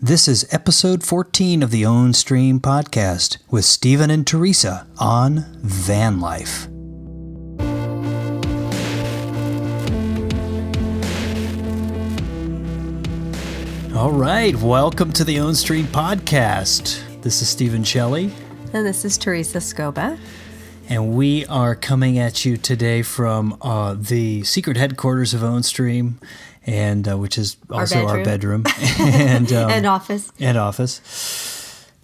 This is episode 14 of the Ownstream podcast with Stephen and Theresa on van life. All right, welcome to the Ownstream podcast. This is Stephen Shelley. And this is Theresa Stephen. And we are coming at you today from the secret headquarters of Ownstream, and which is also our bedroom and office.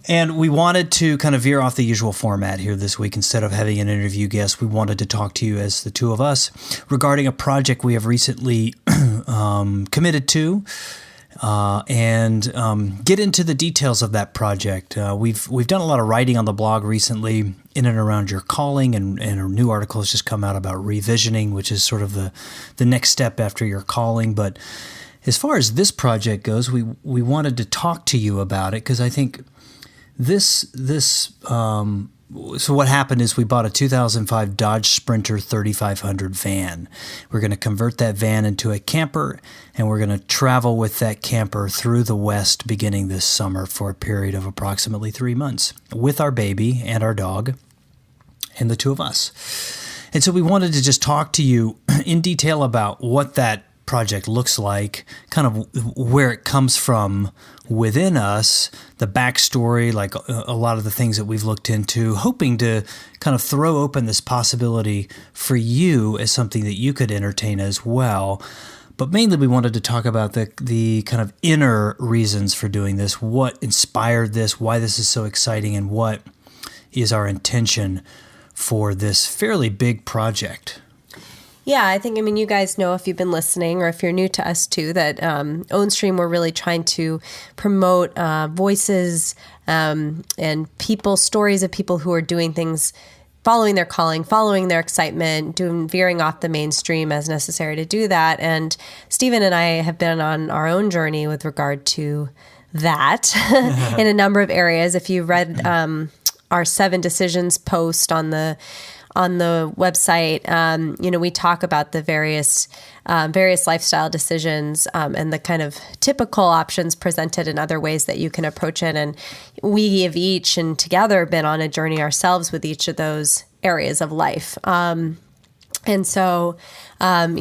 And we wanted to kind of veer off the usual format here this week. Instead of having an interview guest, we wanted to talk to you as the two of us regarding a project we have recently committed to. And get into the details of that project. We've done a lot of writing on the blog recently in and around your calling, and a new article has just come out about revisioning, which is sort of the next step after your calling. But as far as this project goes, we wanted to talk to you about it because I think so what happened is we bought a 2005 Dodge Sprinter 3500 van. We're going to convert that van into a camper, and we're going to travel with that camper through the West beginning this summer for a period of approximately 3 months with our baby and our dog and the two of us. And so we wanted to just talk to you in detail about what that project looks like, kind of where it comes from within us, the backstory, like a lot of the things that we've looked into, hoping to kind of throw open this possibility for you as something that you could entertain as well. But mainly we wanted to talk about the kind of inner reasons for doing this, what inspired this, why this is so exciting, and what is our intention for this fairly big project. Yeah, I think, you guys know if you've been listening or if you're new to us too, that Ownstream, we're really trying to promote voices and stories of people who are doing things, following their calling, following their excitement, veering off the mainstream as necessary to do that. And Stephen and I have been on our own journey with regard to that in a number of areas. If you read our 7 decisions post on the website, we talk about the various lifestyle decisions and the kind of typical options presented and other ways that you can approach it. And we have each and together been on a journey ourselves with each of those areas of life. And so, and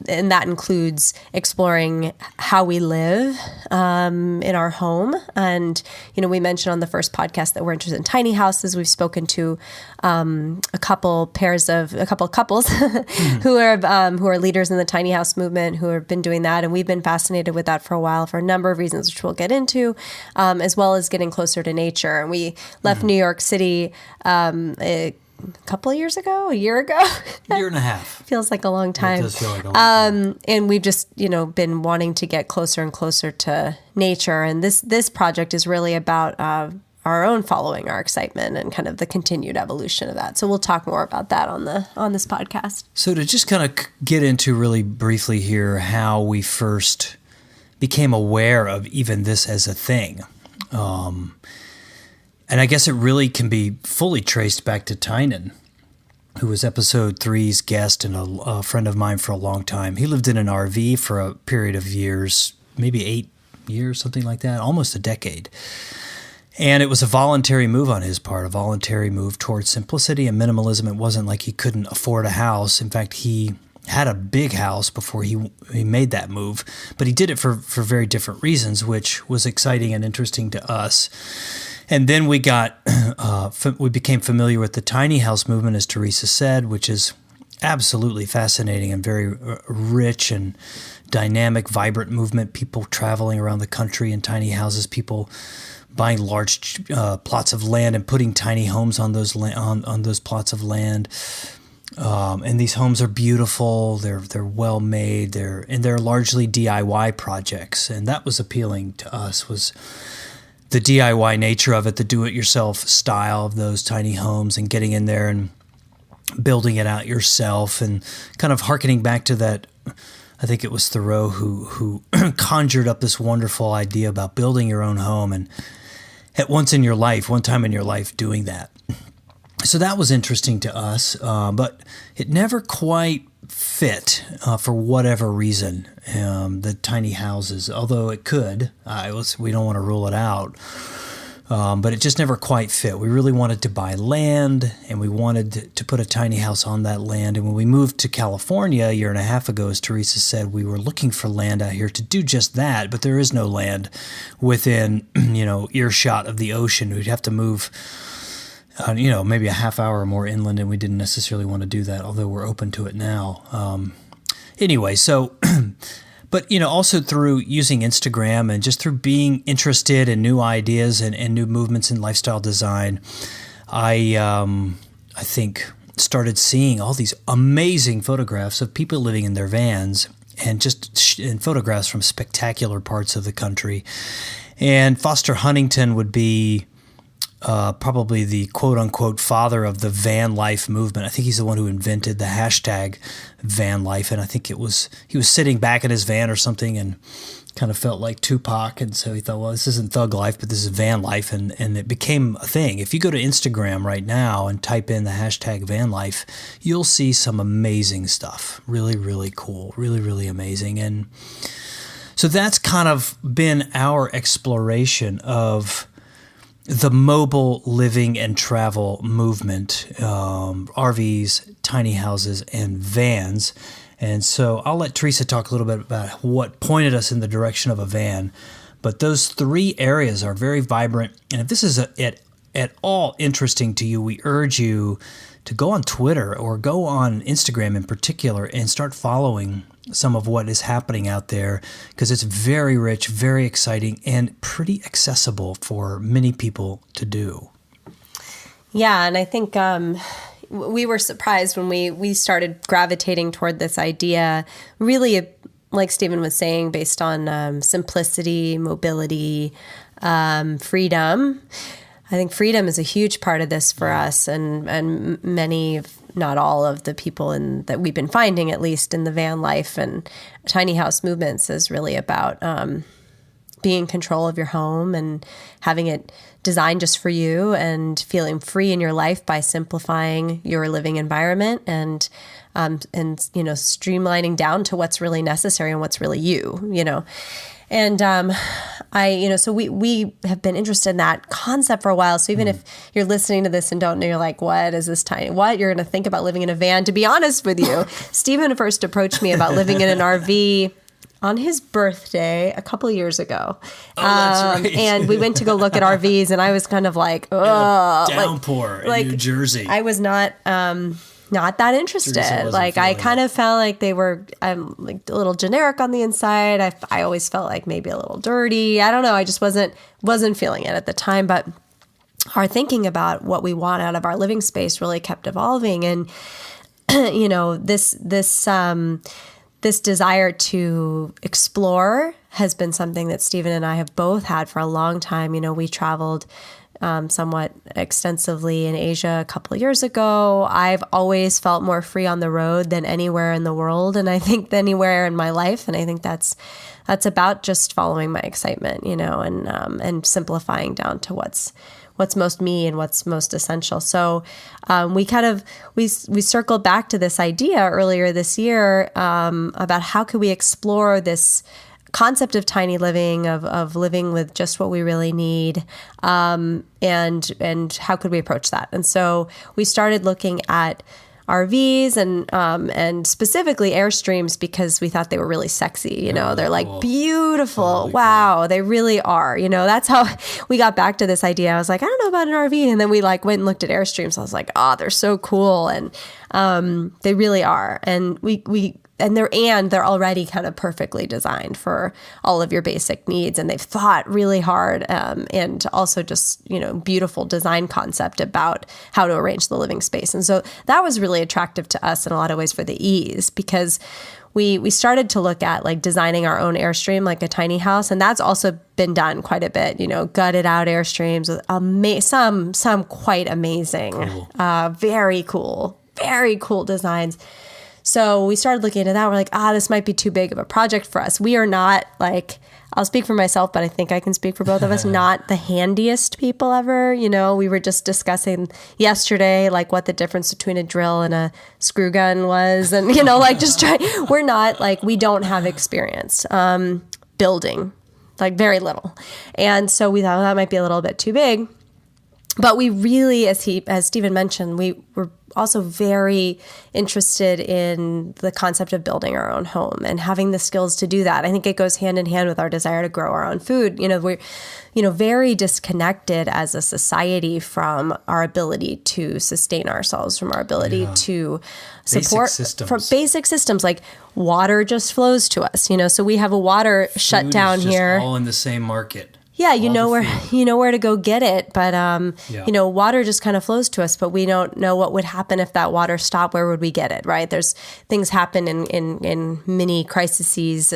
that includes exploring how we live in our home. And, we mentioned on the first podcast that we're interested in tiny houses. We've spoken to a couple couples who are leaders in the tiny house movement who have been doing that. And we've been fascinated with that for a while for a number of reasons, which we'll get into, as well as getting closer to nature. And we left New York City a couple of years ago, a year ago. Year and a half. Feels like a long time. It does feel like a long time. And we've just, been wanting to get closer and closer to nature. And this project is really about our own following our excitement and kind of the continued evolution of that. So we'll talk more about that on this podcast. So to just kind of get into really briefly here how we first became aware of even this as a thing. And I guess it really can be fully traced back to Tynan, who was episode 3's guest and a friend of mine for a long time. He lived in an RV for a period of years, maybe 8 years, something like that, almost a decade. And it was a voluntary move on his part, a voluntary move towards simplicity and minimalism. It wasn't like he couldn't afford a house. In fact, he had a big house before he made that move, but he did it for very different reasons, which was exciting and interesting to us. And then we became familiar with the tiny house movement, as Theresa said, which is absolutely fascinating and very rich and dynamic, vibrant movement. People traveling around the country in tiny houses, people buying large plots of land and putting tiny homes on those on those plots of land. And these homes are beautiful. They're well made. They're largely DIY projects, and that was appealing to us. Was the DIY nature of it, the do-it-yourself style of those tiny homes, and getting in there and building it out yourself, and kind of hearkening back to that. I think it was Thoreau who conjured up this wonderful idea about building your own home, and at one time in your life, doing that. So that was interesting to us, but it never quite fit for whatever reason, the tiny houses, although it could. We don't want to rule it out. But it just never quite fit. We really wanted to buy land, and we wanted to put a tiny house on that land. And when we moved to California a year and a half ago, as Theresa said, we were looking for land out here to do just that, but there is no land within, earshot of the ocean. We'd have to move, maybe a half hour or more inland, and we didn't necessarily want to do that, although we're open to it now. Anyway, so... But, also through using Instagram and just through being interested in new ideas and new movements in lifestyle design, I think started seeing all these amazing photographs of people living in their vans and and photographs from spectacular parts of the country. And Foster Huntington would be probably the quote-unquote father of the van life movement. I think he's the one who invented the hashtag van life, and I think he was sitting back in his van or something and kind of felt like Tupac, and so he thought, well, this isn't thug life, but this is van life, and it became a thing. If you go to Instagram right now and type in the hashtag van life, you'll see some amazing stuff. Really, really cool. Really, really amazing. And so that's kind of been our exploration of the mobile living and travel movement, RVs, tiny houses, and vans. And so I'll let Theresa talk a little bit about what pointed us in the direction of a van. But those three areas are very vibrant. And if this is at all interesting to you, we urge you to go on Twitter or go on Instagram in particular and start following some of what is happening out there, because it's very rich, very exciting, and pretty accessible for many people to do. Yeah, and I think we were surprised when we started gravitating toward this idea, really, like Stephen was saying, based on simplicity, mobility, freedom. I think freedom is a huge part of this for us, and many, not all of the people that we've been finding, at least in the van life and tiny house movements, is really about being in control of your home and having it designed just for you and feeling free in your life by simplifying your living environment and streamlining down to what's really necessary and what's really you. And so we have been interested in that concept for a while. So even if you're listening to this and don't know, you're like, what is this tiny? What? You're going to think about living in a van? To be honest with you, Stephen first approached me about living in an RV on his birthday a couple of years ago. Oh, that's right. And we went to go look at RVs, and I was kind of like, oh, downpour in New Jersey. I was not that interested. Like, I kind of felt like they were like a little generic on the inside. I always felt like maybe a little dirty. I don't know. I just wasn't feeling it at the time. But our thinking about what we want out of our living space really kept evolving. And, this desire to explore has been something that Stephen and I have both had for a long time. We traveled somewhat extensively in Asia a couple of years ago. I've always felt more free on the road than anywhere in the world, and I think anywhere in my life. And I think that's about just following my excitement, and simplifying down to what's most me and what's most essential. So we circled back to this idea earlier this year about how could we explore this concept of tiny living, of living with just what we really need, and how could we approach that? And so we started looking at RVs and specifically Airstreams because we thought they were really sexy. They're like cool. Beautiful. Totally wow, cool. They really are. That's how we got back to this idea. I was like, I don't know about an RV, and then we went and looked at Airstreams. I was like, oh, they're so cool, and they really are. And they're already kind of perfectly designed for all of your basic needs, and they've thought really hard, and also just beautiful design concept about how to arrange the living space. And so that was really attractive to us in a lot of ways for the ease, because we started to look at designing our own Airstream, like a tiny house, and that's also been done quite a bit. Gutted out Airstreams with some quite amazing, cool. Very cool designs. So we started looking into that. We're like, this might be too big of a project for us. We are not I'll speak for myself, but I think I can speak for both of us, not the handiest people ever. We were just discussing yesterday, like what the difference between a drill and a screw gun was. And, we're not like, we don't have experience building, like very little. And so we thought, well, that might be a little bit too big. But we really, as Stephen mentioned, we were also very interested in the concept of building our own home and having the skills to do that. I think it goes hand in hand with our desire to grow our own food. We're, very disconnected as a society from our ability to sustain ourselves, from our ability to support from basic systems like water just flows to us. So we have a water shutdown here. All in the same market. Yeah, you know where to go get it, but water just kind of flows to us. But we don't know what would happen if that water stopped. Where would we get it? Right? There's things happen in mini crises.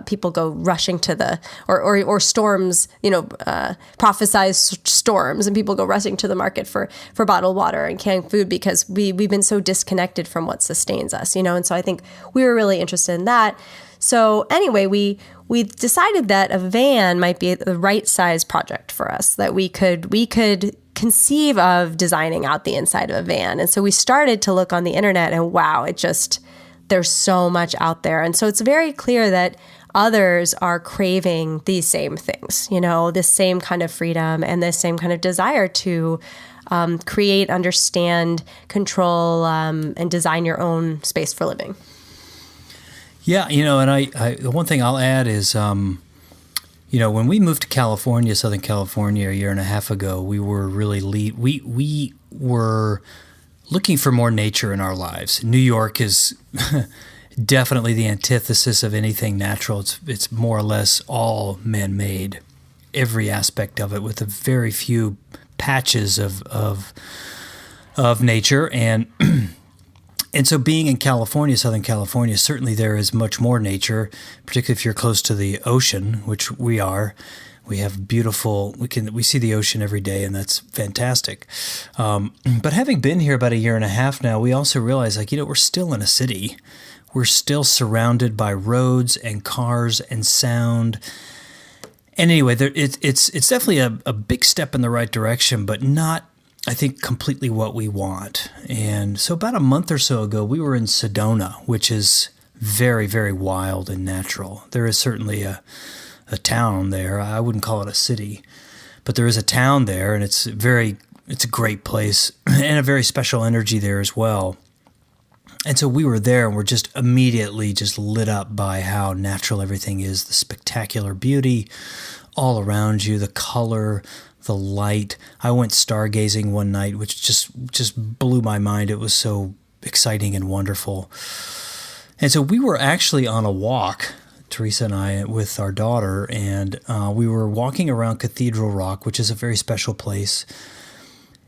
People go rushing to the or storms. Prophesized storms, and people go rushing to the market for bottled water and canned food because we've been so disconnected from what sustains us. And so I think we were really interested in that. So anyway, we decided that a van might be the right size project for us, that we could conceive of designing out the inside of a van. And so we started to look on the internet, and wow, there's so much out there. And so it's very clear that others are craving these same things, this same kind of freedom and this same kind of desire to create, understand, control, and design your own space for living. Yeah, and I the one thing I'll add is, when we moved to California, Southern California, a year and a half ago, we were really we were looking for more nature in our lives. New York is definitely the antithesis of anything natural. It's more or less all man-made, every aspect of it, with a very few patches of nature and. And so being in California, Southern California, certainly there is much more nature, particularly if you're close to the ocean, which we are. We have we see the ocean every day, and that's fantastic. But having been here about a year and a half now, we also realize, we're still in a city. We're still surrounded by roads and cars and sound. And anyway, it's definitely a big step in the right direction, but not, I think, completely what we want. And so about a month or so ago, we were in Sedona, which is very, very wild and natural. There is certainly a town there. I wouldn't call it a city, but there is a town there, and it's a great place and a very special energy there as well. And so we were there, and we're just immediately just lit up by how natural everything is, the spectacular beauty all around you, the color, the light. I went stargazing one night, which just blew my mind. It was so exciting and wonderful. And so we were actually on a walk, Theresa and I, with our daughter, and we were walking around Cathedral Rock, which is a very special place.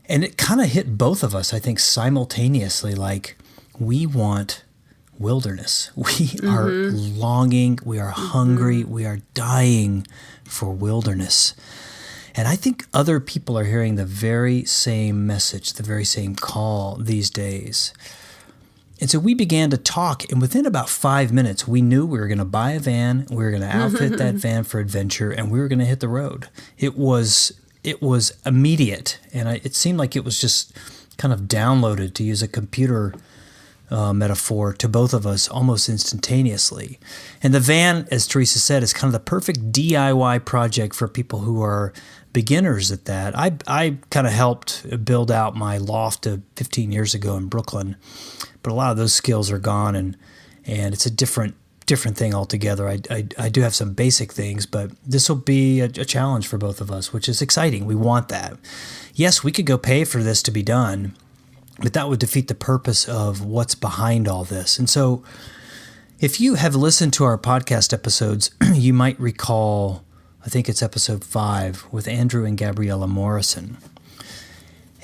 And it kind of hit both of us, I think, simultaneously, like we want wilderness. We are longing, we are hungry, we are dying for wilderness. And I think other people are hearing the very same message, the very same call these days. And so we began to talk, and within about 5 minutes, we knew we were going to buy a van, we were going to outfit that van for adventure, and we were going to hit the road. It was immediate, and it seemed like it was just kind of downloaded, to use a computer metaphor, to both of us almost instantaneously. And the van, as Theresa said, is kind of the perfect DIY project for people who are beginners at that. I kind of helped build out my loft 15 years ago in Brooklyn, but a lot of those skills are gone, and it's a different thing altogether. I do have some basic things, but this will be a challenge for both of us, which is exciting. We want that. Yes, we could go pay for this to be done, but that would defeat the purpose of what's behind all this. And so if you have listened to our podcast episodes, you might recall, I think it's episode 5 with Andrew and Gabriella Morrison.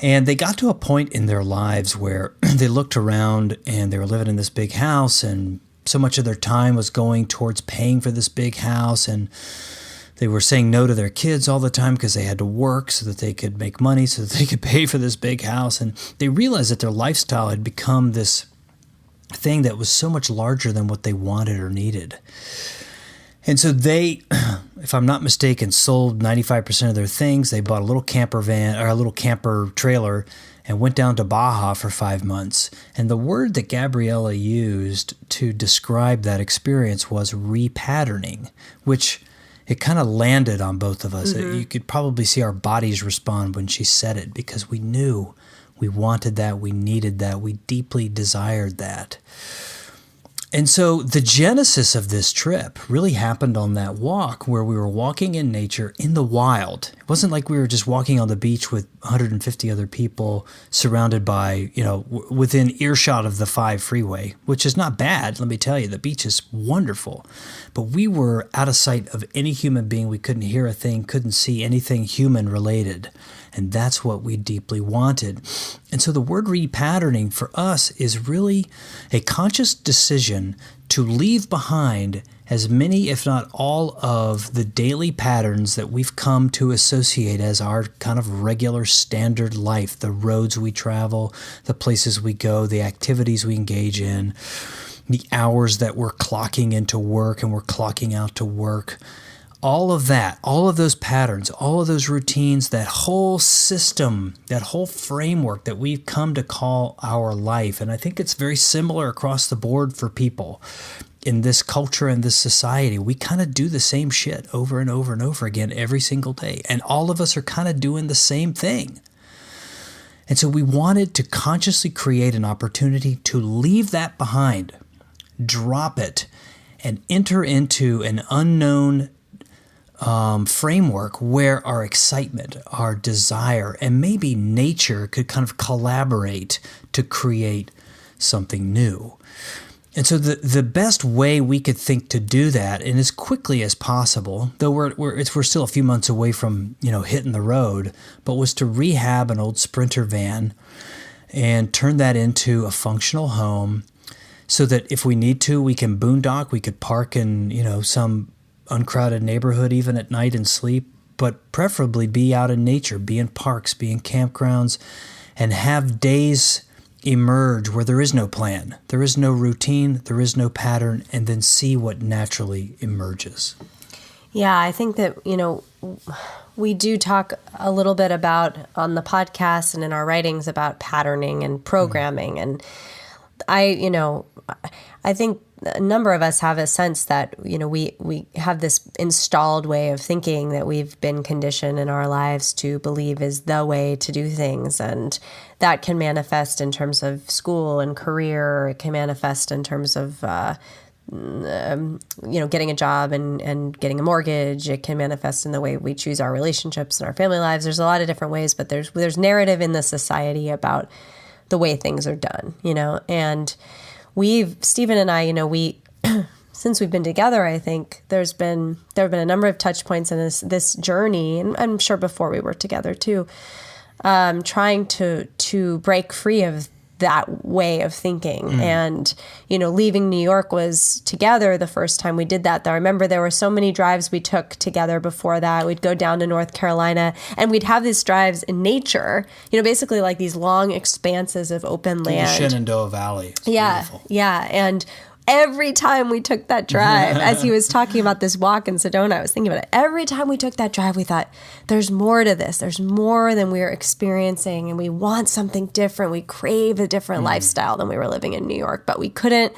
And they got to a point in their lives where they looked around and they were living in this big house, and so much of their time was going towards paying for this big house, and they were saying no to their kids all the time because they had to work so that they could make money so that they could pay for this big house. And they realized that their lifestyle had become this thing that was so much larger than what they wanted or needed. And so they, if I'm not mistaken, sold 95% of their things. They bought a little camper van or a little camper trailer and went down to Baja for 5 months. And the word that Gabriella used to describe that experience was repatterning, which it kind of landed on both of us. You could probably see our bodies respond when she said it, because we knew we wanted that, we needed that, we deeply desired that. And so the genesis of this trip really happened on that walk, where we were walking in nature in the wild. It wasn't like we were just walking on the beach with 150 other people surrounded by, within earshot of the 5 freeway, which is not bad. Let me tell you, the beach is wonderful. But we were out of sight of any human being. We couldn't hear a thing, couldn't see anything human related. And that's what we deeply wanted. And so the word repatterning for us is really a conscious decision to leave behind as many, if not all, of the daily patterns that we've come to associate as our kind of regular standard life, the roads we travel, the places we go, the activities we engage in, the hours that we're clocking into work and we're clocking out to work. All of that, all of those patterns, all of those routines, that whole system, that whole framework that we've come to call our life. And I think it's very similar across the board for people in this culture and this society. We kind of do the same shit over and over and over again every single day. And all of us are kind of doing the same thing. And so we wanted to consciously create an opportunity to leave that behind, drop it, and enter into an unknown framework where our excitement, our desire, and maybe nature could kind of collaborate to create something new. And so the best way we could think to do that, and as quickly as possible, though we're still a few months away from hitting the road, but was to rehab an old Sprinter van and turn that into a functional home, so that if we need to, we can boondock, we could park in some uncrowded neighborhood even at night and sleep, but preferably be out in nature, be in parks, be in campgrounds, and have days emerge where there is no plan, there is no routine, there is no pattern, and then see what naturally emerges. Yeah, I think that, we do talk a little bit about on the podcast and in our writings about patterning and programming. And I think a number of us have a sense that, we have this installed way of thinking that we've been conditioned in our lives to believe is the way to do things. And that can manifest in terms of school and career. It can manifest in terms of, getting a job and getting a mortgage. It can manifest in the way we choose our relationships and our family lives. There's a lot of different ways, but there's narrative in the society about the way things are done, and Stephen and I, we, since we've been together, I think there have been a number of touch points in this journey, and I'm sure before we were together too, trying to break free of that way of thinking. And, leaving New York was together the first time we did that. I remember there were so many drives we took together before that. We'd go down to North Carolina and we'd have these drives in nature, basically like these long expanses of open land. The Shenandoah Valley. It's beautiful. Yeah. And every time we took that drive, as he was talking about this walk in Sedona, I was thinking about it. Every time we took that drive, we thought, there's more to this. There's more than we're experiencing, and we want something different. We crave a different lifestyle than we were living in New York, but we couldn't.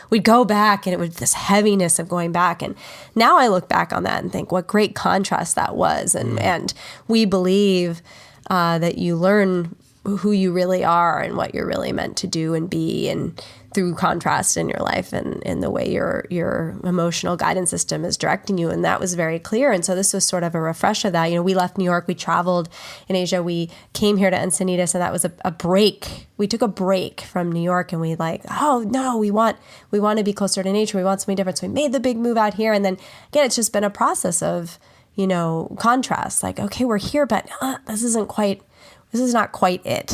We'd go back, and it was this heaviness of going back. And now I look back on that and think, what great contrast that was. And we believe that you learn who you really are and what you're really meant to do and be, and through contrast in your life and in the way your emotional guidance system is directing you. And that was very clear. And so this was sort of a refresh of that. We left New York, we traveled in Asia, we came here to Encinitas, and that was a break. We took a break from New York, and we we want to be closer to nature. We want something different. So we made the big move out here. And then again, it's just been a process of, contrast. Like, okay, we're here, but this is not quite it,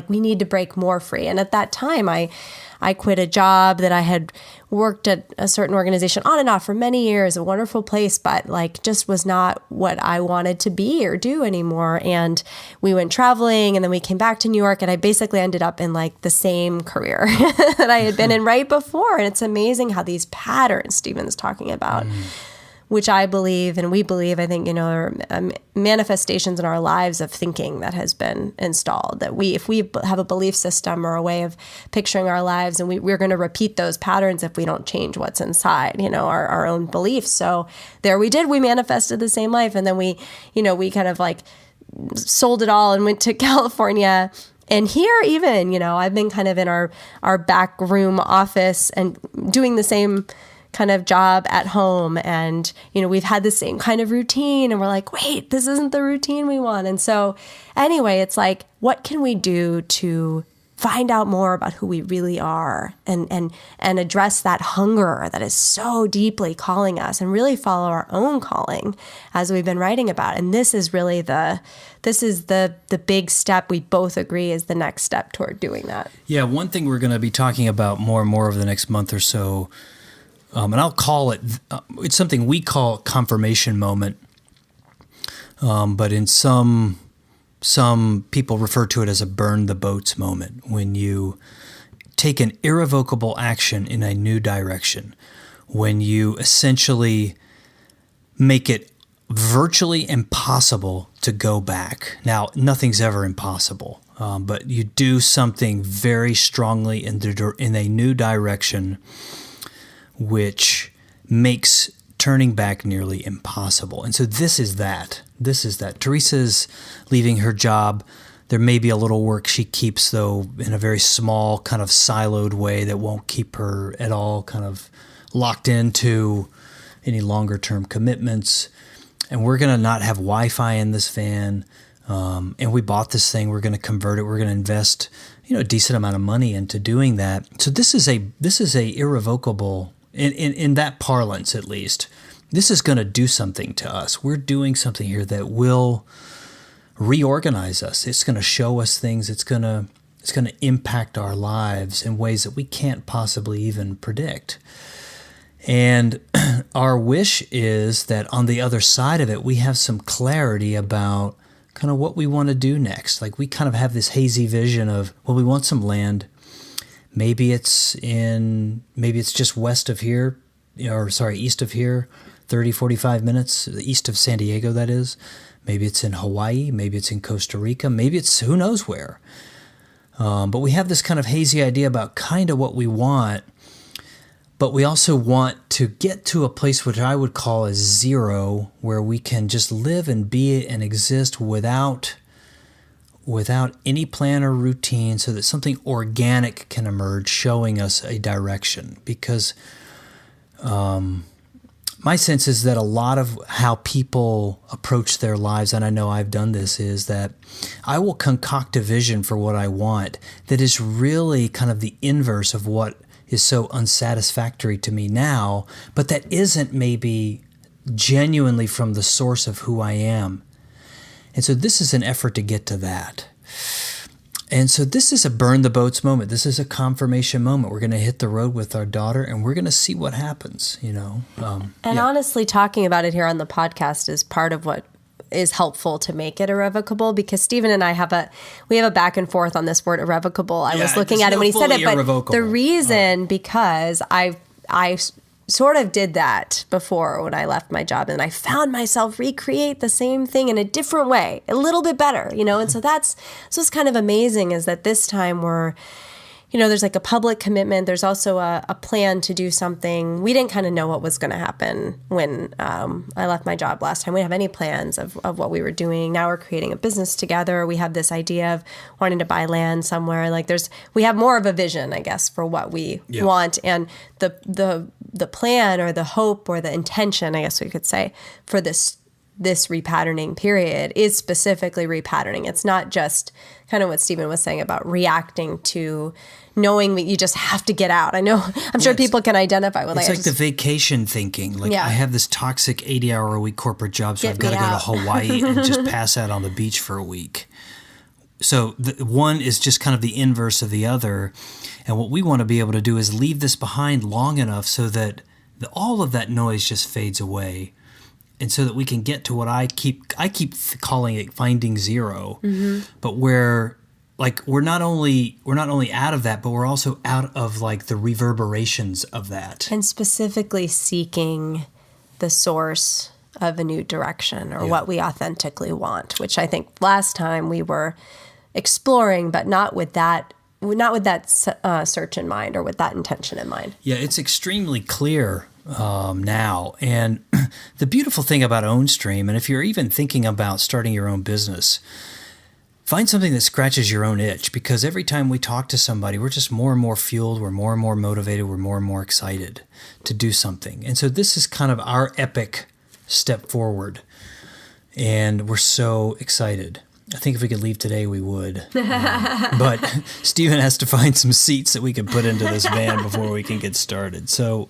we need to break more free. And at that time, I quit a job that I had worked at a certain organization on and off for many years, a wonderful place, but just was not what I wanted to be or do anymore. And we went traveling, and then we came back to New York, and I basically ended up in the same career that I had been in right before. And it's amazing how these patterns Stephen's talking about which I believe and we believe, I think, are manifestations in our lives of thinking that has been installed. That if we have a belief system or a way of picturing our lives, and we're going to repeat those patterns if we don't change what's inside, our own beliefs. So there we manifested the same life. And then we kind of like sold it all and went to California. And here even, I've been kind of in our back room office and doing the same kind of job at home. And, we've had the same kind of routine, and we're like, wait, this isn't the routine we want. And so anyway, it's like, what can we do to find out more about who we really are and address that hunger that is so deeply calling us, and really follow our own calling as we've been writing about. And this is really the big step we both agree is the next step toward doing that. Yeah, one thing we're going to be talking about more and more over the next month or so, and I'll call it, it's something we call confirmation moment, but in some people refer to it as a burn the boats moment, when you take an irrevocable action in a new direction, when you essentially make it virtually impossible to go back. Now, nothing's ever impossible, but you do something very strongly in a new direction, which makes turning back nearly impossible. And so this is that. Theresa's leaving her job. There may be a little work she keeps, though, in a very small, kind of siloed way that won't keep her at all kind of locked into any longer-term commitments. And we're going to not have Wi-Fi in this van. And we bought this thing. We're going to convert it. We're going to invest, a decent amount of money into doing that. So this is a irrevocable, in that parlance at least, this is going to do something to us. We're doing something here that will reorganize us. It's going to show us things. It's going to impact our lives in ways that we can't possibly even predict. And our wish is that on the other side of it, we have some clarity about kind of what we want to do next. Like we kind of have this hazy vision of, well, we want some land. Maybe it's just west of here, east of here, 30, 45 minutes, east of San Diego, that is. Maybe it's in Hawaii. Maybe it's in Costa Rica. Maybe it's who knows where. But we have this kind of hazy idea about kind of what we want. But we also want to get to a place which I would call a zero, where we can just live and be and exist without any plan or routine, so that something organic can emerge showing us a direction. Because my sense is that a lot of how people approach their lives, and I know I've done this, is that I will concoct a vision for what I want that is really kind of the inverse of what is so unsatisfactory to me now, but that isn't maybe genuinely from the source of who I am. And so this is an effort to get to that. And so this is a burn the boats moment. This is a confirmation moment. We're going to hit the road with our daughter, and we're going to see what happens, Honestly, talking about it here on the podcast is part of what is helpful to make it irrevocable, because Stephen and I have a back and forth on this word irrevocable. I was looking at it when he said it, but the reason, because I sort of did that before when I left my job, and I found myself recreate the same thing in a different way, a little bit better, and so it's kind of amazing is that this time we're, there's like a public commitment. There's also a plan to do something. We didn't kind of know what was going to happen when I left my job last time. We didn't have any plans of what we were doing. Now we're creating a business together. We have this idea of wanting to buy land somewhere. Like we have more of a vision, I guess, for what we want. And the plan or the hope or the intention, I guess we could say, for this repatterning period is specifically repatterning. It's not just kind of what Stephen was saying about reacting to knowing that you just have to get out. I'm sure people can identify with it's like the vacation thinking. Like I have this toxic 80-hour-a-week corporate job, so I've got to go to Hawaii and just pass out on the beach for a week. So one is just kind of the inverse of the other. And what we want to be able to do is leave this behind long enough so that all of that noise just fades away. And so that we can get to what I keep calling it finding zero, but where like we're not only out of that, but we're also out of like the reverberations of that. And specifically seeking the source of a new direction or what we authentically want, which I think last time we were exploring, but not with that search in mind or with that intention in mind. Yeah, it's extremely clear now. And the beautiful thing about Ownstream, and if you're even thinking about starting your own business, find something that scratches your own itch, because every time we talk to somebody, we're just more and more fueled, we're more and more motivated, we're more and more excited to do something. And so this is kind of our epic step forward, and we're so excited. I think if we could leave today, we would. But Stephen has to find some seats that we could put into this van before we can get started. So,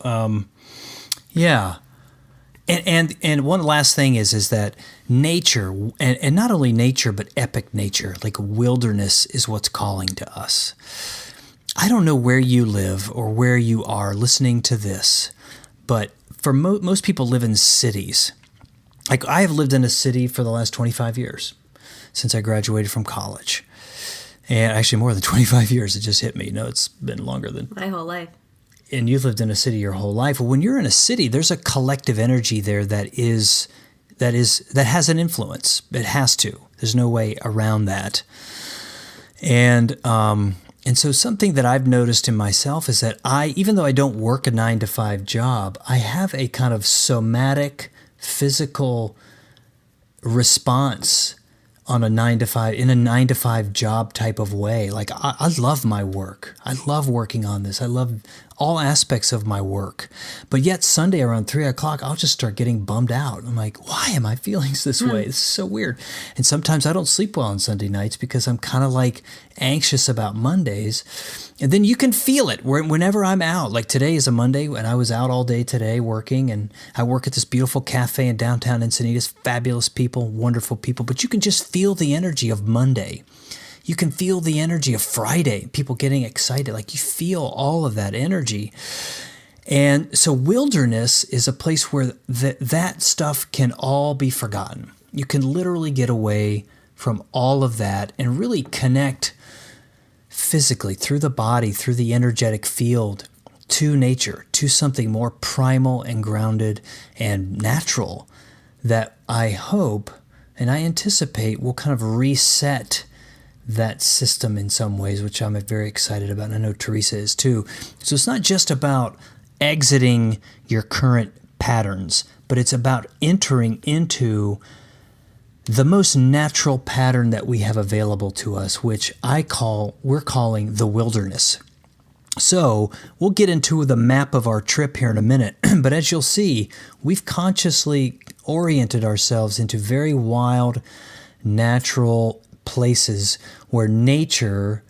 yeah. And one last thing is that nature, and not only nature, but epic nature, like wilderness, is what's calling to us. I don't know where you live or where you are listening to this, but for most people live in cities. Like I have lived in a city for the last 25 years. Since I graduated from college. And actually more than 25 years, it just hit me. No, it's been longer than... my whole life. And you've lived in a city your whole life. Well, when you're in a city, there's a collective energy there that has an influence. It has to. There's no way around that. And so something that I've noticed in myself is that even though I don't work a 9-to-5 job, I have a kind of somatic, physical response on a 9-to-5 job type of way. Like I love my work. I love working on this. I love all aspects of my work. But yet Sunday around 3:00, I'll just start getting bummed out. I'm like, why am I feeling this way? This is so weird. And sometimes I don't sleep well on Sunday nights because I'm kind of like anxious about Mondays. And then you can feel it whenever I'm out. Like today is a Monday, and I was out all day today working, and I work at this beautiful cafe in downtown Encinitas. Fabulous people, wonderful people, but you can just feel the energy of Monday. You can feel the energy of Friday, people getting excited. Like you feel all of that energy. And so wilderness is a place where that stuff can all be forgotten. You can literally get away from all of that and really connect physically through the body, through the energetic field, to nature, to something more primal and grounded and natural that I hope and I anticipate will kind of reset that system in some ways, which I'm very excited about, and I know Theresa is too. So it's not just about exiting your current patterns, but it's about entering into the most natural pattern that we have available to us, which we're calling the wilderness. So we'll get into the map of our trip here in a minute, but as you'll see, we've consciously oriented ourselves into very wild, natural places where nature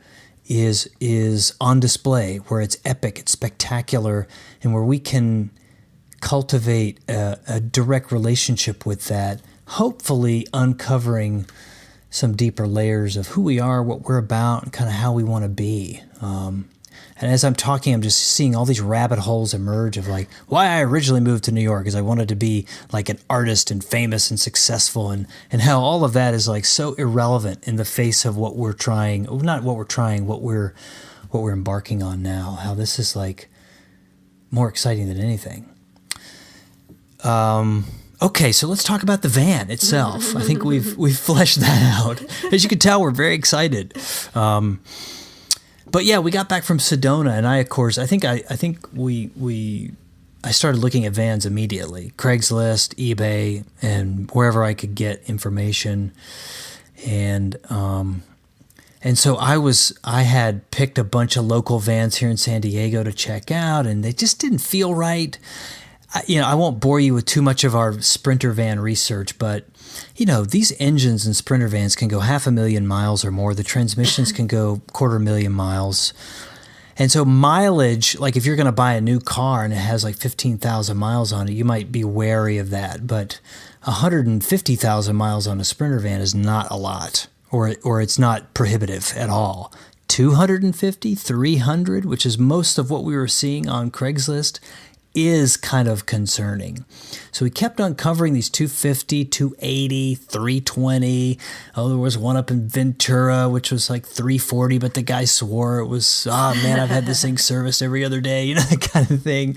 is on display, where it's epic, it's spectacular, and where we can cultivate a direct relationship with that, hopefully uncovering some deeper layers of who we are, what we're about, and kind of how we want to be. And as I'm talking, I'm just seeing all these rabbit holes emerge of like why I originally moved to New York is I wanted to be like an artist and famous and successful, and how all of that is like so irrelevant in the face of what we're trying, not what we're trying, what we're embarking on now, how this is like more exciting than anything. Okay, so let's talk about the van itself. I think we've fleshed that out. As you can tell, we're very excited. But yeah, we got back from Sedona, and I started looking at vans immediately. Craigslist, eBay, and wherever I could get information. And so I had picked a bunch of local vans here in San Diego to check out, and they just didn't feel right. I won't bore you with too much of our Sprinter van research, but these engines in Sprinter vans can go 500,000 miles or more. The transmissions can go 250,000 miles. And so mileage, like if you're going to buy a new car and it has like 15,000 miles on it, you might be wary of that. But 150,000 miles on a Sprinter van is not a lot, or it's not prohibitive at all. 250, 300, which is most of what we were seeing on Craigslist, is kind of concerning. So we kept on covering these 250, 280, 320. Oh, there was one up in Ventura, which was like 340, but the guy swore it was, I've had this thing serviced every other day, that kind of thing.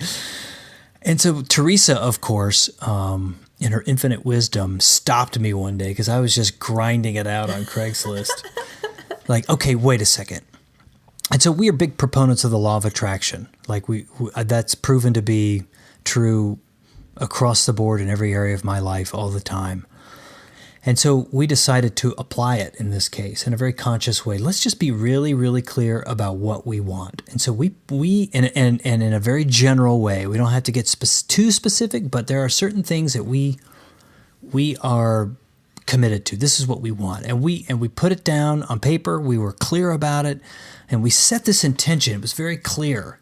And so Theresa, of course, in her infinite wisdom, stopped me one day because I was just grinding it out on Craigslist. Like, okay, wait a second. And so we are big proponents of the law of attraction. Like that's proven to be true across the board in every area of my life all the time. And so we decided to apply it in this case in a very conscious way. Let's just be really, really clear about what we want. And so we and in a very general way, we don't have to get too specific, but there are certain things that we are committed to. This is what we want. And we put it down on paper. We were clear about it. And we set this intention. It was very clear.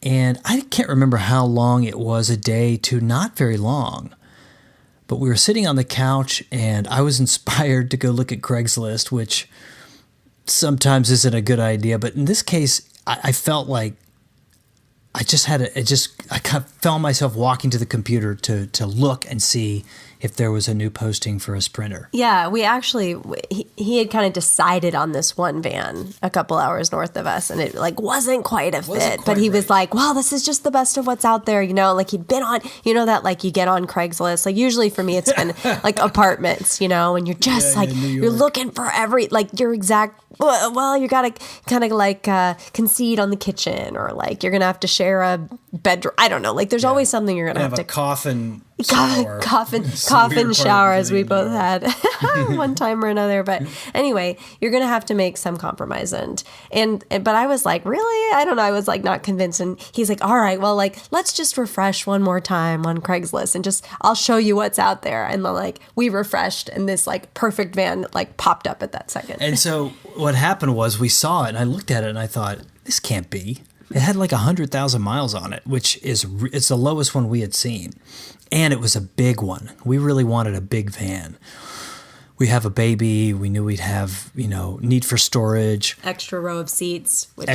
And I can't remember how long it was, a day, two, not very long. But we were sitting on the couch, and I was inspired to go look at Craigslist, which sometimes isn't a good idea. But in this case, I felt like I kind of found myself walking to the computer to look and see if there was a new posting for a sprinter. Yeah, he had kind of decided on this one van a couple hours north of us, and it like wasn't quite a fit, but he was like, well, this is just the best of what's out there, like he'd been on, that like you get on Craigslist, like usually for me it's been like apartments, and you're just you're looking for your exact, well, you gotta kind of like concede on the kitchen, or like you're gonna have to share a bedroom, I don't know, like there's always something you're gonna have to a coffin shower, as we both had one time or another. But anyway, you're going to have to make some compromise. But I was like, really? I don't know. I was like not convinced. And he's like, all right, well, like, let's just refresh one more time on Craigslist and I'll show you what's out there. And then like we refreshed, and this like perfect van like popped up at that second. And so what happened was we saw it, and I looked at it and I thought, this can't be. It had like 100,000 miles on it, which it's the lowest one we had seen. And it was a big one. We really wanted a big van. We have a baby. We knew we'd have, need for storage. Extra row of seats. Which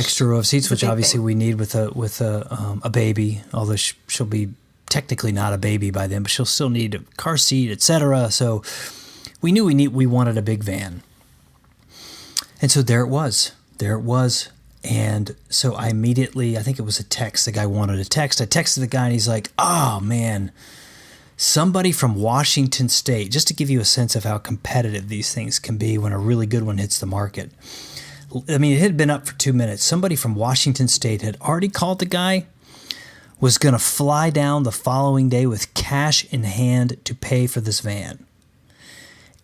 obviously we need with a baby. Although she'll be technically not a baby by then, but she'll still need a car seat, etc. So we knew we wanted a big van. And so there it was. And so I think it was a text. The guy wanted a text. I texted the guy, and he's like, oh, man, somebody from Washington State, just to give you a sense of how competitive these things can be when a really good one hits the market. I mean, it had been up for 2 minutes. Somebody from Washington State had already called the guy, was going to fly down the following day with cash in hand to pay for this van.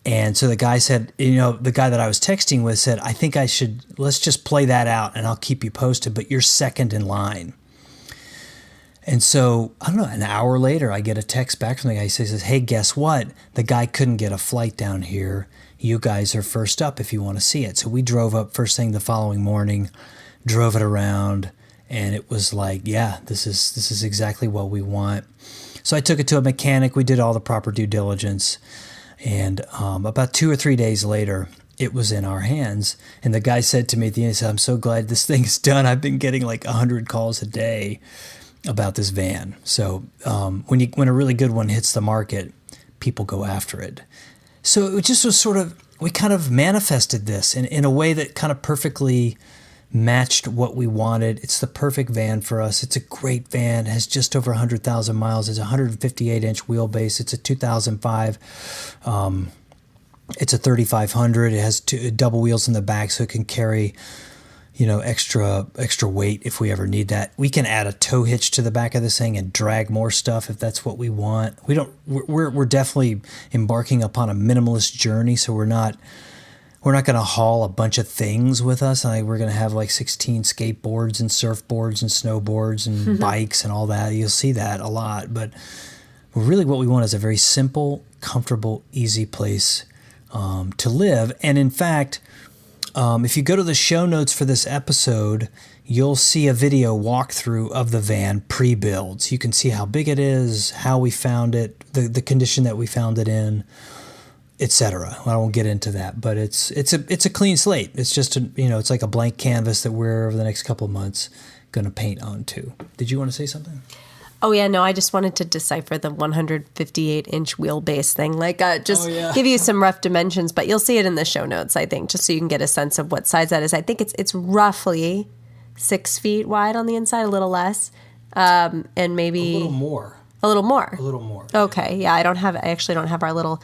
And so the guy said, the guy that I was texting with said, I think let's just play that out and I'll keep you posted, but you're second in line. And so, I don't know, an hour later, I get a text back from the guy. He says, hey, guess what? The guy couldn't get a flight down here. You guys are first up if you want to see it. So we drove up first thing the following morning, drove it around, and it was like, yeah, this is exactly what we want. So I took it to a mechanic. We did all the proper due diligence. And about 2 or 3 days later, it was in our hands. And the guy said to me at the end, he said, I'm so glad this thing's done. I've been getting like 100 calls a day about this van. So when a really good one hits the market, people go after it. So it just was we kind of manifested this in a way that kind of perfectly matched what we wanted. It's the perfect van for us. It's a great van. It has just over 100,000 miles. It's a 158-inch wheelbase. It's a 2005. It's a 3500. It has double wheels in the back, so it can carry, extra weight if we ever need that. We can add a tow hitch to the back of this thing and drag more stuff if that's what we want. We're definitely embarking upon a minimalist journey, so we're not going to haul a bunch of things with us. We're going to have like 16 skateboards and surfboards and snowboards and bikes and all that. You'll see that a lot. But really what we want is a very simple, comfortable, easy place to live. And in fact, if you go to the show notes for this episode, you'll see a video walkthrough of the van pre-build. So you can see how big it is, how we found it, the condition that we found it in, etc. I won't get into that, but it's a clean slate. It's just it's like a blank canvas that we're over the next couple of months going to paint onto. Did you want to say something? Oh yeah, no, I just wanted to decipher the 158-inch wheelbase thing. Give you some rough dimensions, but you'll see it in the show notes, I think, just so you can get a sense of what size that is. I think it's roughly 6 feet wide on the inside, a little less. and maybe a little more. A little more. A little more. Okay. Yeah, I actually don't have our little.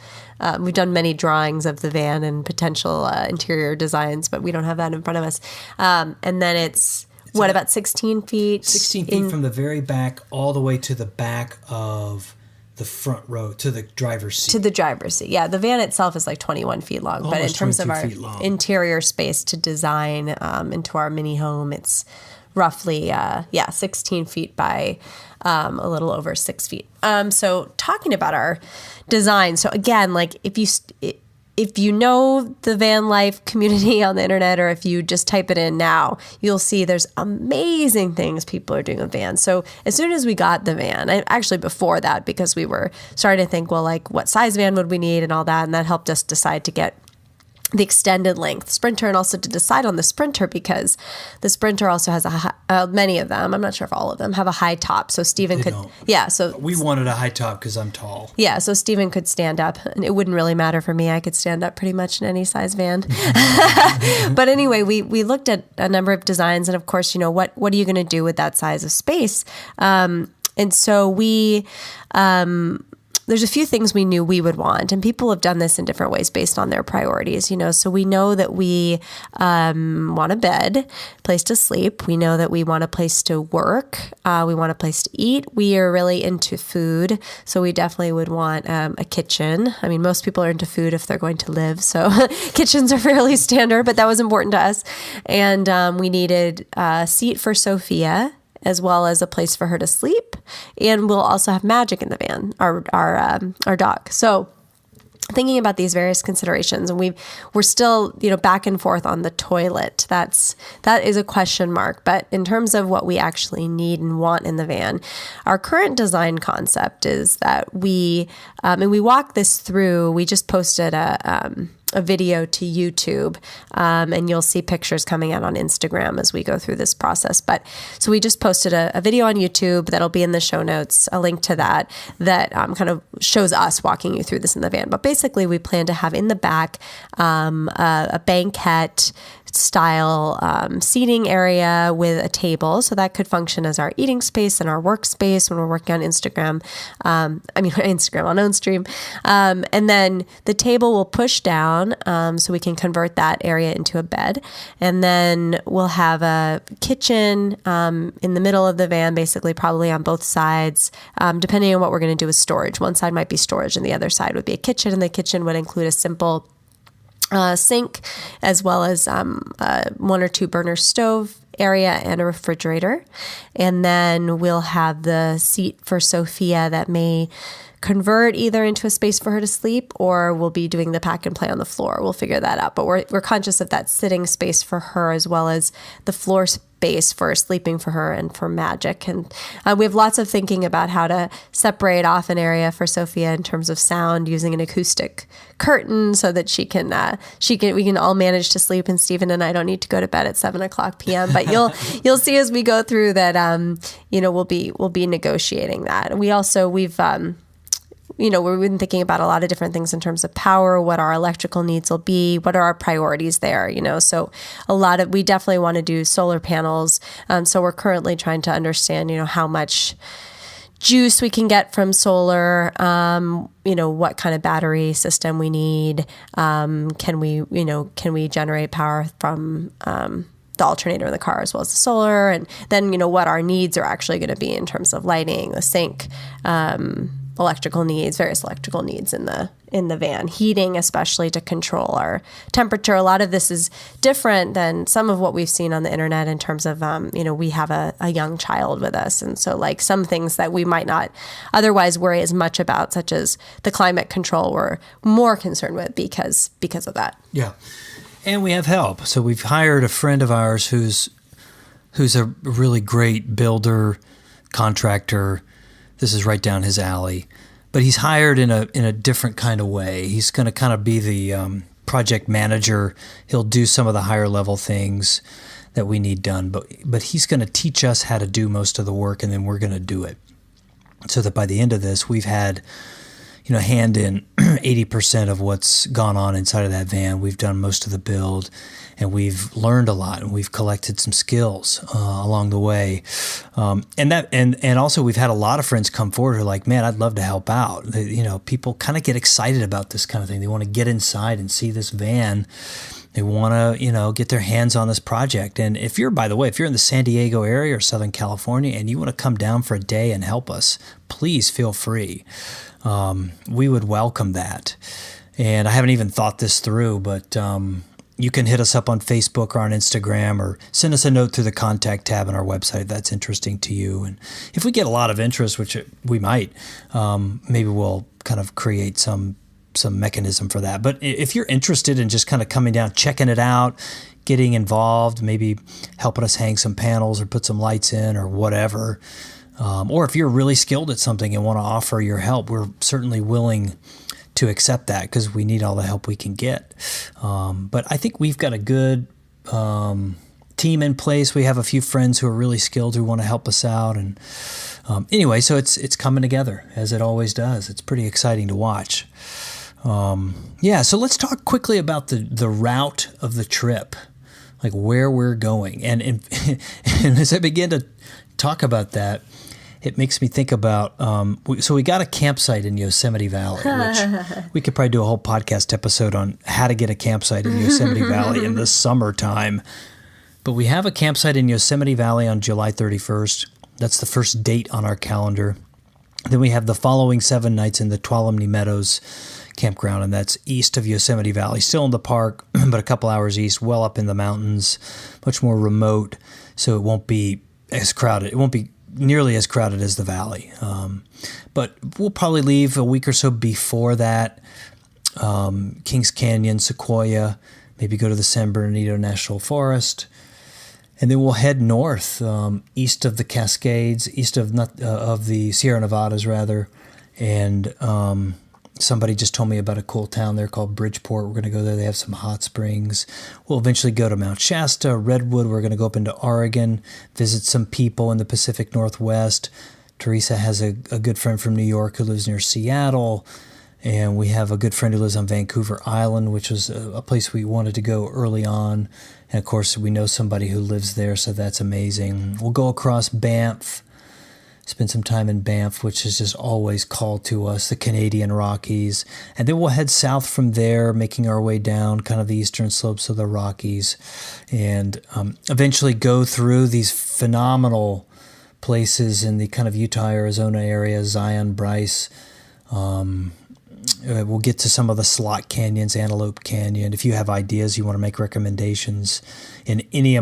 We've done many drawings of the van and potential interior designs, but we don't have that in front of us. And then it's about 16 feet? 16 feet from the very back all the way to the back of the front row, to the driver's seat. To the driver's seat. Yeah, the van itself is like 21 feet long, but in terms of our interior space to design into our mini home, it's roughly 16 feet by a little over 6 feet. So talking about our design, so again, like if you know the van life community on the internet, or if you just type it in now, you'll see there's amazing things people are doing with vans. So as soon as we got the van, actually before that, because we were starting to think, well, like what size van would we need and all that, and that helped us decide to get the extended length Sprinter, and also to decide on the Sprinter because the Sprinter also has many of them, I'm not sure if all of them, have a high top. So Stephen so we wanted a high top because I'm tall. Yeah, so Stephen could stand up, and it wouldn't really matter for me. I could stand up pretty much in any size van. But anyway, we looked at a number of designs, and of course, what are you going to do with that size of space? And so there's a few things we knew we would want, and people have done this in different ways based on their priorities, So we know that we want a bed, place to sleep. We know that we want a place to work. We want a place to eat. We are really into food, so we definitely would want a kitchen. I mean, most people are into food if they're going to live, so kitchens are fairly standard, but that was important to us. And we needed a seat for Sophia, as well as a place for her to sleep. And we'll also have Magic in the van, our dog. So thinking about these various considerations, and we're still, back and forth on the toilet. That is a question mark. But in terms of what we actually need and want in the van, our current design concept is that we walk this through. We just posted a video to YouTube, and you'll see pictures coming out on Instagram as we go through this process. But so we just posted a video on YouTube that'll be in the show notes, a link to that kind of shows us walking you through this in the van. But basically, we plan to have in the back a banquette style seating area with a table. So that could function as our eating space and our workspace when we're working on Instagram. On Ownstream. And then the table will push down so we can convert that area into a bed. And then we'll have a kitchen in the middle of the van, basically probably on both sides, depending on what we're going to do with storage. One side might be storage and the other side would be a kitchen. And the kitchen would include a simple sink, as well as one or two burner stove area and a refrigerator. And then we'll have the seat for Sophia that may convert either into a space for her to sleep, or we'll be doing the pack and play on the floor. We'll figure that out. But we're conscious of that sitting space for her, as well as the floor space for sleeping for her and for Magic. And we have lots of thinking about how to separate off an area for Sophia in terms of sound, using an acoustic curtain so that we can all manage to sleep, and Stephen and I don't need to go to bed at 7:00 p.m. But you'll see as we go through that we'll be negotiating that. We've been thinking about a lot of different things in terms of power, what our electrical needs will be, what are our priorities there, So we definitely want to do solar panels. So we're currently trying to understand, how much juice we can get from solar, what kind of battery system we need. Can we generate power from, the alternator in the car as well as the solar, and then, what our needs are actually going to be in terms of lighting, the sink, various electrical needs in the van, heating, especially to control our temperature. A lot of this is different than some of what we've seen on the internet in terms of, we have a young child with us. And so like some things that we might not otherwise worry as much about, such as the climate control, we're more concerned with because of that. Yeah. And we have help. So we've hired a friend of ours who's a really great builder, contractor. This is right down his alley. But he's hired in a different kind of way. He's going to kind of be the project manager. He'll do some of the higher level things that we need done. But he's going to teach us how to do most of the work, and then we're going to do it. So that by the end of this, we've had hand in 80% of what's gone on inside of that van. We've done most of the build, and we've learned a lot, and we've collected some skills along the way. And also we've had a lot of friends come forward who are like, man, I'd love to help out. People kind of get excited about this kind of thing. They want to get inside and see this van. They want to, get their hands on this project. And if you're in the San Diego area or Southern California and you want to come down for a day and help us, please feel free. We would welcome that. And I haven't even thought this through, but you can hit us up on Facebook or on Instagram, or send us a note through the contact tab on our website if that's interesting to you. And if we get a lot of interest, which we might, maybe we'll kind of create some mechanism for that. But if you're interested in just kind of coming down, checking it out, getting involved, maybe helping us hang some panels or put some lights in or whatever, or if you're really skilled at something and want to offer your help, we're certainly willing to accept that, because we need all the help we can get. But I think we've got a good team in place. We have a few friends who are really skilled who want to help us out. And anyway, so it's coming together as it always does. It's pretty exciting to watch. So let's talk quickly about the route of the trip, like where we're going. And as I begin to talk about that, it makes me think about, so we got a campsite in Yosemite Valley, which we could probably do a whole podcast episode on how to get a campsite in Yosemite Valley in the summertime. But we have a campsite in Yosemite Valley on July 31st. That's the first date on our calendar. Then we have the following 7 nights in the Tuolumne Meadows campground, and that's east of Yosemite Valley, still in the park, but a couple hours east, well up in the mountains, much more remote, so it won't be as crowded. It won't be nearly as crowded as the valley. But we'll probably leave a week or so before that. Kings Canyon, Sequoia, maybe go to the San Bernardino National Forest. And then we'll head north, east of the Cascades, east of the Sierra Nevadas, rather. And somebody just told me about a cool town there called Bridgeport. We're going to go there. They have some hot springs. We'll eventually go to Mount Shasta, Redwood. We're going to go up into Oregon, visit some people in the Pacific Northwest. Theresa has a good friend from New York who lives near Seattle. And we have a good friend who lives on Vancouver Island, which was a place we wanted to go early on. And, of course, we know somebody who lives there, so that's amazing. We'll go across Banff, spend some time in Banff, which is just always called to us, the Canadian Rockies. And then we'll head south from there, making our way down kind of the eastern slopes of the Rockies, and eventually go through these phenomenal places in the kind of Utah, Arizona area, Zion, Bryce. We'll get to some of the slot canyons, Antelope Canyon. If you have ideas, you want to make recommendations in any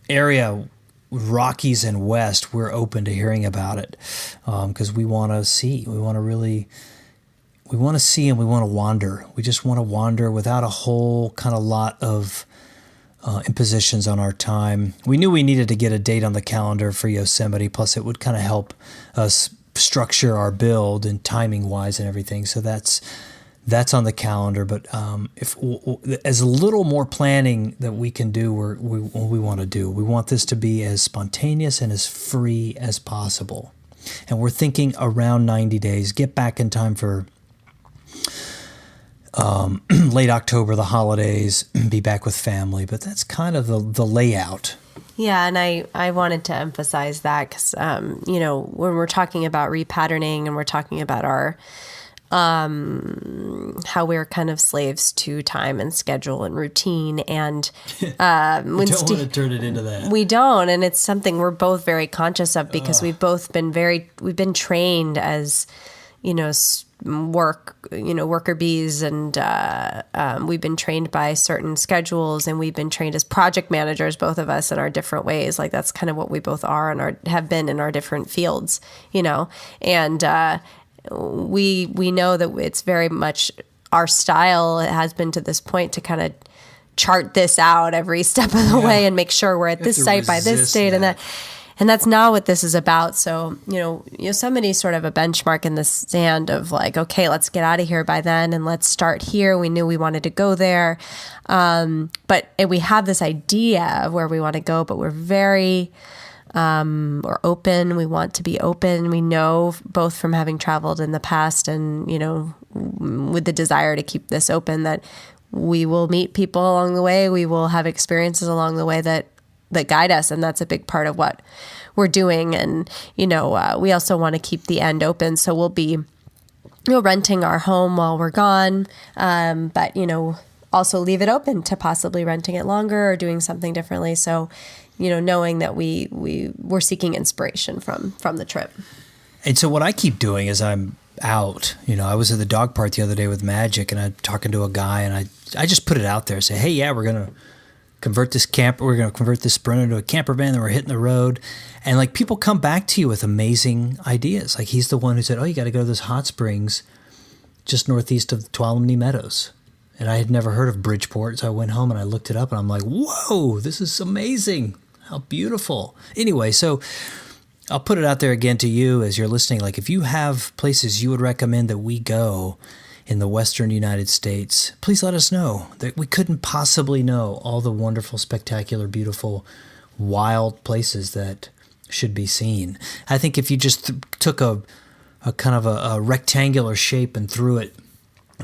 area, Rockies and West, we're open to hearing about it, because we want to see. We want to see, and we want to wander. We just want to wander without a whole kind of lot of impositions on our time. We knew we needed to get a date on the calendar for Yosemite, plus it would kind of help us structure our build and timing wise and everything. So that's on the calendar. But if as a little more planning that we can do, we want to do. We want this to be as spontaneous and as free as possible. And we're thinking around 90 days. Get back in time for late October, the holidays, be back with family. But that's kind of the layout. Yeah, and I wanted to emphasize that because, when we're talking about repatterning and we're talking about our how we're kind of slaves to time and schedule and routine, and we don't want to turn it into that. We don't, and it's something we're both very conscious of because we've been trained as worker bees, and we've been trained by certain schedules, and we've been trained as project managers, both of us, in our different ways. Like that's kind of what we both are and have been in our different fields, and we know that it's very much our style. It has been to this point to kind of chart this out every step of the way and make sure we're at this site by this date and that. And that's not what this is about. So, Yosemite's sort of a benchmark in the sand of like, okay, let's get out of here by then and let's start here. We knew we wanted to go there. But we have this idea of where we want to go, but we're very or open. We want to be open. We know both from having traveled in the past and, with the desire to keep this open, that we will meet people along the way. We will have experiences along the way that guide us. And that's a big part of what we're doing. And, we also want to keep the end open. So we'll be renting our home while we're gone. But, also leave it open to possibly renting it longer or doing something differently. So, knowing that we're seeking inspiration from the trip. And so what I keep doing is I'm out. I was at the dog park the other day with Magic, and I'm talking to a guy, and I just put it out there, say, hey, yeah, we're going to convert this Sprinter into a camper van, and we're hitting the road. And like, people come back to you with amazing ideas. Like, he's the one who said, oh, you got to go to those hot springs just northeast of Tuolumne Meadows. And I had never heard of Bridgeport, so I went home and I looked it up, and I'm like, whoa, this is amazing. How beautiful. Anyway, so I'll put it out there again to you as you're listening. Like, if you have places you would recommend that we go in the Western United States, please let us know. That we couldn't possibly know all the wonderful, spectacular, beautiful, wild places that should be seen. I think if you just took a kind of a rectangular shape and threw it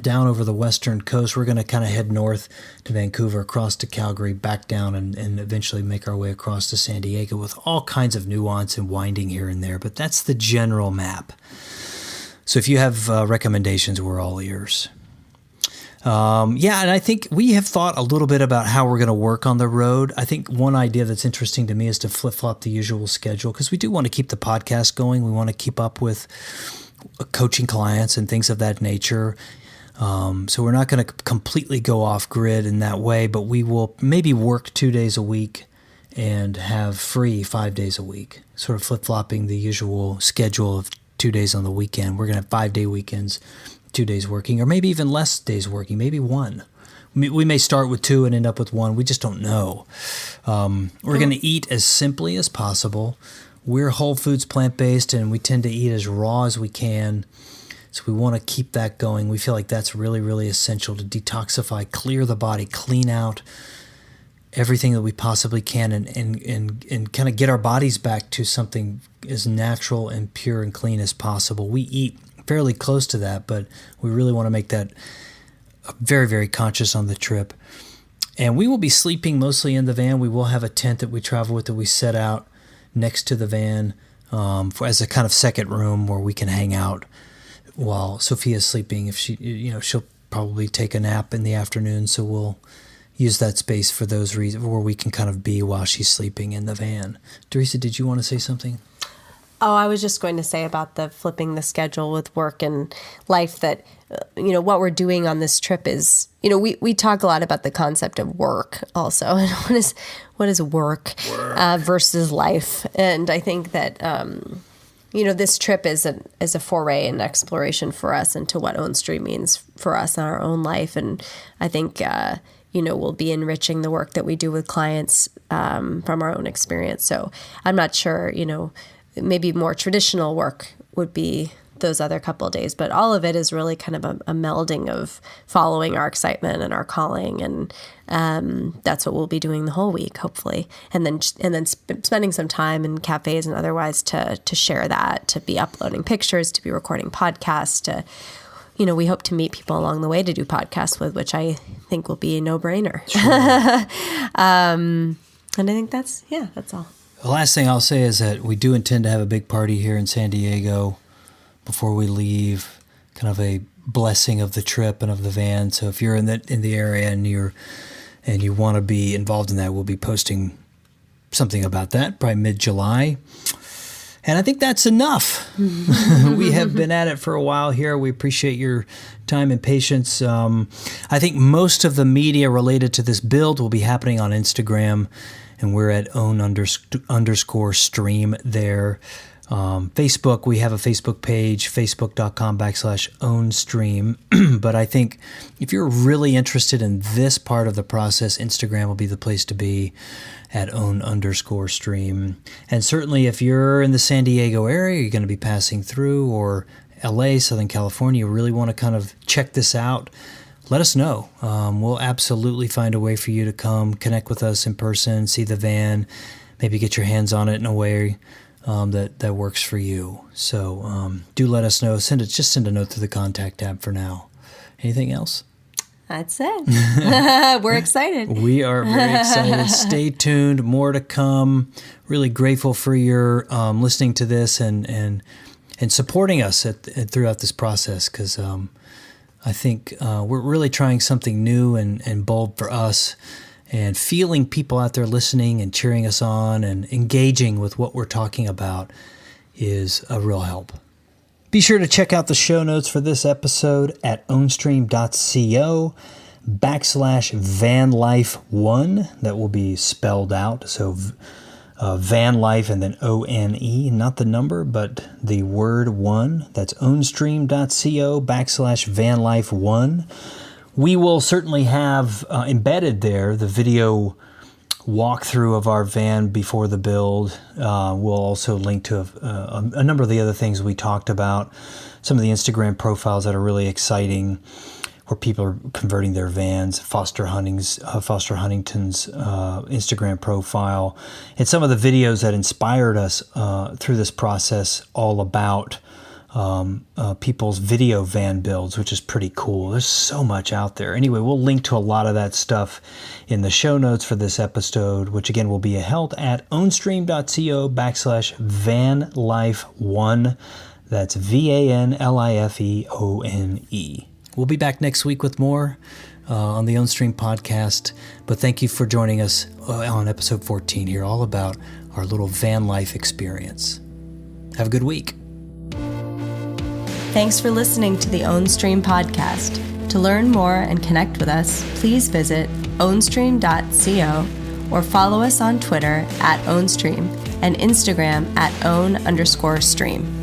down over the western coast, we're going to kind of head north to Vancouver, across to Calgary, back down, and eventually make our way across to San Diego, with all kinds of nuance and winding here and there. But that's the general map. So if you have recommendations, we're all ears. And I think we have thought a little bit about how we're going to work on the road. I think one idea that's interesting to me is to flip-flop the usual schedule, because we do want to keep the podcast going. We want to keep up with coaching clients and things of that nature. So we're not going to completely go off grid in that way, but we will maybe work 2 days a week and have free 5 days a week, sort of flip-flopping the usual schedule of 2 days on the weekend. We're going to have 5-day weekends, 2 days working, or maybe even less days working, maybe one. We may start with 2 and end up with 1. We just don't know. We're going to eat as simply as possible. We're whole foods, plant-based, and we tend to eat as raw as we can. So we want to keep that going. We feel like that's really, really essential to detoxify, clear the body, clean out everything that we possibly can, and kind of get our bodies back to something as natural and pure and clean as possible. We eat fairly close to that, but we really want to make that very, very conscious on the trip. And we will be sleeping mostly in the van. We will have a tent that we travel with that we set out next to the van as a kind of second room where we can hang out while Sophia's sleeping. If she'll probably take a nap in the afternoon, so we'll use that space for those reasons, where we can kind of be while she's sleeping in the van. Theresa, did you want to say something? Oh, I was just going to say about the flipping the schedule with work and life, that, what we're doing on this trip is, we talk a lot about the concept of work also. And what is work. Versus life? And I think that, this trip is a foray and exploration for us into what Ownstream means for us in our own life. And I think, we'll be enriching the work that we do with clients from our own experience. So I'm not sure, maybe more traditional work would be those other couple of days, but all of it is really kind of a melding of following our excitement and our calling, and that's what we'll be doing the whole week, hopefully, and then spending some time in cafes and otherwise to share that, to be uploading pictures, to be recording podcasts, to we hope to meet people along the way to do podcasts with, which I think will be a no-brainer. Sure. And I think that's all. The last thing I'll say is that we do intend to have a big party here in San Diego before we leave, kind of a blessing of the trip and of the van. So if you're in the area and you want to be involved in that, we'll be posting something about that probably mid-July. And I think that's enough. We have been at it for a while here. We appreciate your time and patience. I think most of the media related to this build will be happening on Instagram, and we're at own_stream there. Facebook, we have a Facebook page, facebook.com/ownstream. But I think if you're really interested in this part of the process, Instagram will be the place to be at own_stream. And certainly if you're in the San Diego area, you're going to be passing through, or LA, Southern California, you really want to kind of check this out, let us know. We'll absolutely find a way for you to come connect with us in person, see the van, maybe get your hands on it in a way that works for you. So do let us know. Send a note through the contact tab for now. Anything else? That's it. We're excited. We are very excited. Stay tuned. More to come. Really grateful for your listening to this and supporting us throughout this process, because I think we're really trying something new and bold for us, and feeling people out there listening and cheering us on and engaging with what we're talking about is a real help. Be sure to check out the show notes for this episode at ownstream.co/vanlife1. That will be spelled out. So van life and then ONE, not the number, but the word one. That's ownstream.co/vanlife1. We will certainly have embedded there the video walkthrough of our van before the build. We'll also link to a number of the other things we talked about, some of the Instagram profiles that are really exciting, where people are converting their vans, Foster Huntington's Instagram profile, and some of the videos that inspired us through this process, all about people's video van builds, which is pretty cool. There's so much out there. Anyway, we'll link to a lot of that stuff in the show notes for this episode, which again will be held at ownstream.co/vanlife1. That's VANLIFEONE. We'll be back next week with more on the Ownstream podcast. But thank you for joining us on episode 14 here, all about our little van life experience. Have a good week. Thanks for listening to the Ownstream podcast. To learn more and connect with us, please visit ownstream.co or follow us on Twitter @Ownstream and Instagram @own_stream.